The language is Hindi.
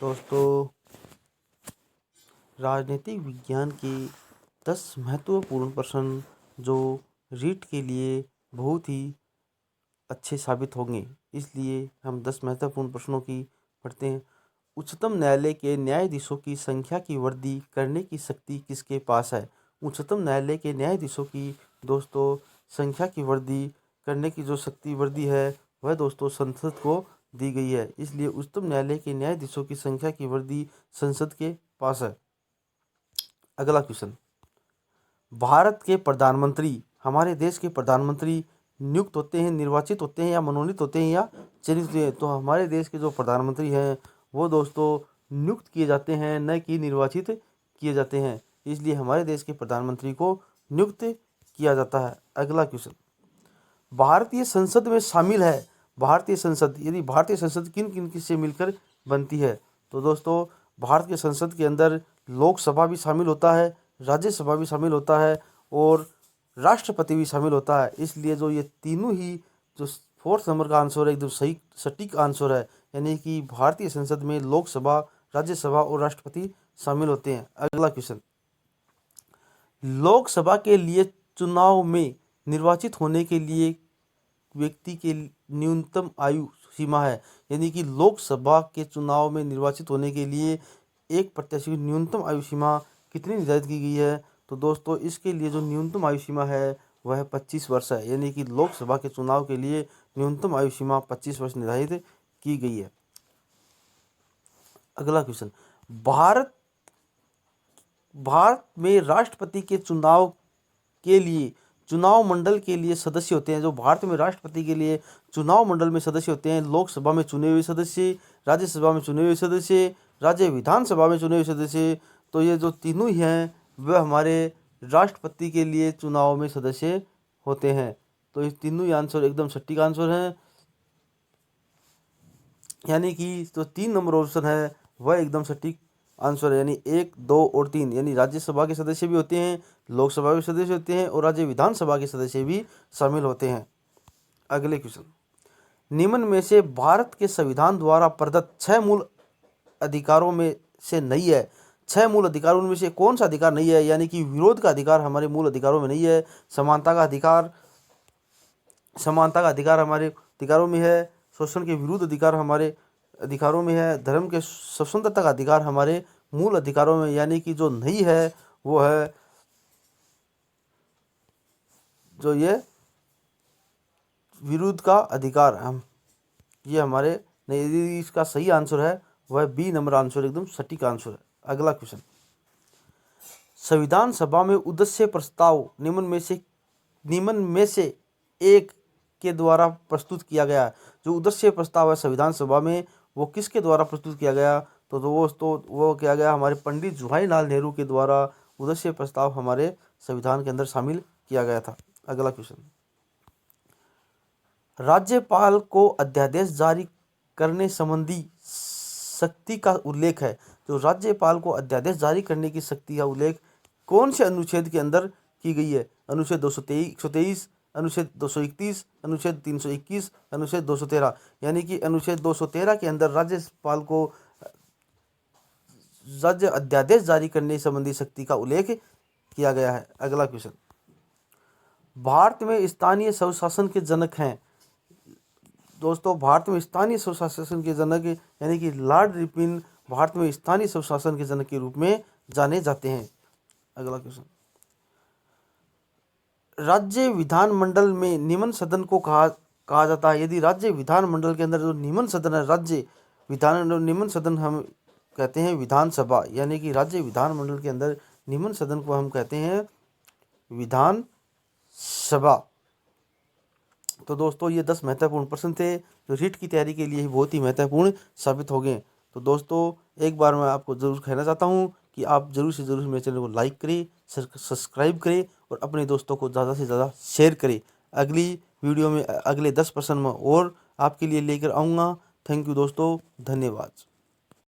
दोस्तों, राजनीतिक विज्ञान के 10 महत्वपूर्ण प्रश्न जो रीट के लिए बहुत ही अच्छे साबित होंगे, इसलिए हम 10 महत्वपूर्ण प्रश्नों की पढ़ते हैं। उच्चतम न्यायालय के न्यायाधीशों की संख्या की वृद्धि करने की शक्ति किसके पास है? उच्चतम न्यायालय के न्यायाधीशों की दोस्तों संख्या की वृद्धि करने की जो शक्ति वृद्धि है वह दोस्तों संसद को दी गई है। इसलिए उच्चतम न्यायालय के न्यायाधीशों की संख्या की वृद्धि संसद के पास है। अगला क्वेश्चन, भारत के प्रधानमंत्री, हमारे देश के प्रधानमंत्री नियुक्त होते हैं, निर्वाचित होते हैं या मनोनीत होते हैं या चयनित होते हैं? तो हमारे देश के जो प्रधानमंत्री हैं वो दोस्तों नियुक्त किए जाते हैं, न कि निर्वाचित किए जाते हैं। इसलिए हमारे देश के प्रधानमंत्री को नियुक्त किया जाता है। अगला क्वेश्चन, भारतीय संसद में शामिल है। भारतीय संसद, यदि भारतीय संसद किन किन से मिलकर बनती है? तो दोस्तों भारतीय संसद के अंदर लोकसभा भी शामिल होता है, राज्यसभा भी शामिल होता है और राष्ट्रपति भी शामिल होता है। इसलिए जो ये तीनों ही जो फोर्थ नंबर का आंसर है एकदम सही सटीक आंसर है, यानी कि भारतीय संसद में लोकसभा, राज्यसभा और राष्ट्रपति शामिल होते हैं। अगला क्वेश्चन, लोकसभा के लिए चुनाव में निर्वाचित होने के लिए व्यक्ति के न्यूनतम आयु सीमा है, यानी कि लोकसभा के चुनाव में निर्वाचित होने के लिए एक प्रत्याशी की न्यूनतम आयु सीमा कितनी निर्धारित की गई है? तो दोस्तों इसके लिए जो न्यूनतम आयु सीमा है वह 25 वर्ष है, यानी कि लोकसभा के चुनाव के लिए न्यूनतम आयु सीमा 25 वर्ष निर्धारित की गई है। अगला क्वेश्चन, भारत में राष्ट्रपति के चुनाव के लिए चुनाव मंडल के लिए सदस्य होते हैं। जो भारत में राष्ट्रपति के लिए चुनाव मंडल में सदस्य होते हैं, लोकसभा में चुने हुए सदस्य, राज्यसभा में चुने हुए सदस्य, राज्य विधानसभा में चुने हुए सदस्य, तो ये जो तीनों ही हैं वह हमारे राष्ट्रपति के लिए चुनाव में सदस्य होते हैं। तो ये तीनों ही आंसर एकदम सटीक आंसर हैं, यानी कि जो 3 नंबर ऑप्शन है वह एकदम सटीक आंसर है। यानी 1, 2 और 3, यानी राज्यसभा के सदस्य भी होते हैं, लोकसभा के सदस्य होते हैं और राज्य विधानसभा के सदस्य भी शामिल होते हैं। अगले क्वेश्चन, निम्न में से भारत के संविधान द्वारा प्रदत्त 6 मूल अधिकारों में से नहीं है। 6 मूल अधिकारों में से कौन सा अधिकार नहीं है? यानी कि विरोध का अधिकार हमारे मूल अधिकारों में नहीं है, समानता का अधिकार हमारे अधिकारों में है, शोषण के विरुद्ध अधिकार हमारे अधिकारों में है, धर्म के स्वतंत्रता का अधिकार हमारे मूल अधिकारों में, यानी कि जो नहीं है वो है जो ये विरोध का अधिकार। हम ये हमारे नहीं, इसका सही आंसर है वह बी नंबर आंसर एकदम सटीक आंसर है। अगला क्वेश्चन, संविधान सभा में उद्देश्य प्रस्ताव निम्न में से एक के द्वारा प्रस्तुत किया गया। जो उद्देश्य प्रस्ताव है संविधान सभा में वो किसके द्वारा प्रस्तुत किया गया? तो वो किया गया हमारे पंडित जवाहरलाल नेहरू के द्वारा उद्देश्य प्रस्ताव हमारे संविधान के अंदर शामिल किया गया था। अगला क्वेश्चन, राज्यपाल को अध्यादेश जारी करने संबंधी शक्ति का उल्लेख है। जो राज्यपाल को अध्यादेश जारी करने की शक्ति का उल्लेख कौन से अनुच्छेद के अंदर की गई है? अनुच्छेद 223, अनुच्छेद 231, अनुच्छेद 321, अनुच्छेद 213, यानी कि अनुच्छेद 213 के अंदर राज्यपाल को राज्य अध्यादेश जारी करने संबंधी शक्ति का उल्लेख किया गया है। अगला क्वेश्चन, भारत में स्थानीय स्वशासन के जनक हैं। दोस्तों भारत में स्थानीय स्वशासन के जनक यानी कि लॉर्ड रिपन भारत में स्थानीय स्वशासन के जनक के रूप में जाने जाते हैं। अगला क्वेश्चन, राज्य विधानमंडल में निम्न सदन को कहा जाता है। यदि राज्य विधानमंडल के अंदर जो निम्न सदन है, राज्य विधान निम्न सदन हम कहते हैं विधानसभा, यानी कि राज्य विधानमंडल के अंदर निम्न सदन को हम कहते हैं विधानसभा। तो दोस्तों ये 10 महत्वपूर्ण प्रश्न थे जो रीट की तैयारी के लिए बहुत ही महत्वपूर्ण साबित हो गए। तो दोस्तों एक बार मैं आपको ज़रूर कहना चाहता हूँ कि आप ज़रूर से ज़रूर मेरे चैनल को लाइक करें, सब्सक्राइब करें और अपने दोस्तों को ज़्यादा से ज़्यादा शेयर करें। अगली वीडियो में अगले 10 प्रश्न में और आपके लिए लेकर आऊँगा। थैंक यू दोस्तों, धन्यवाद।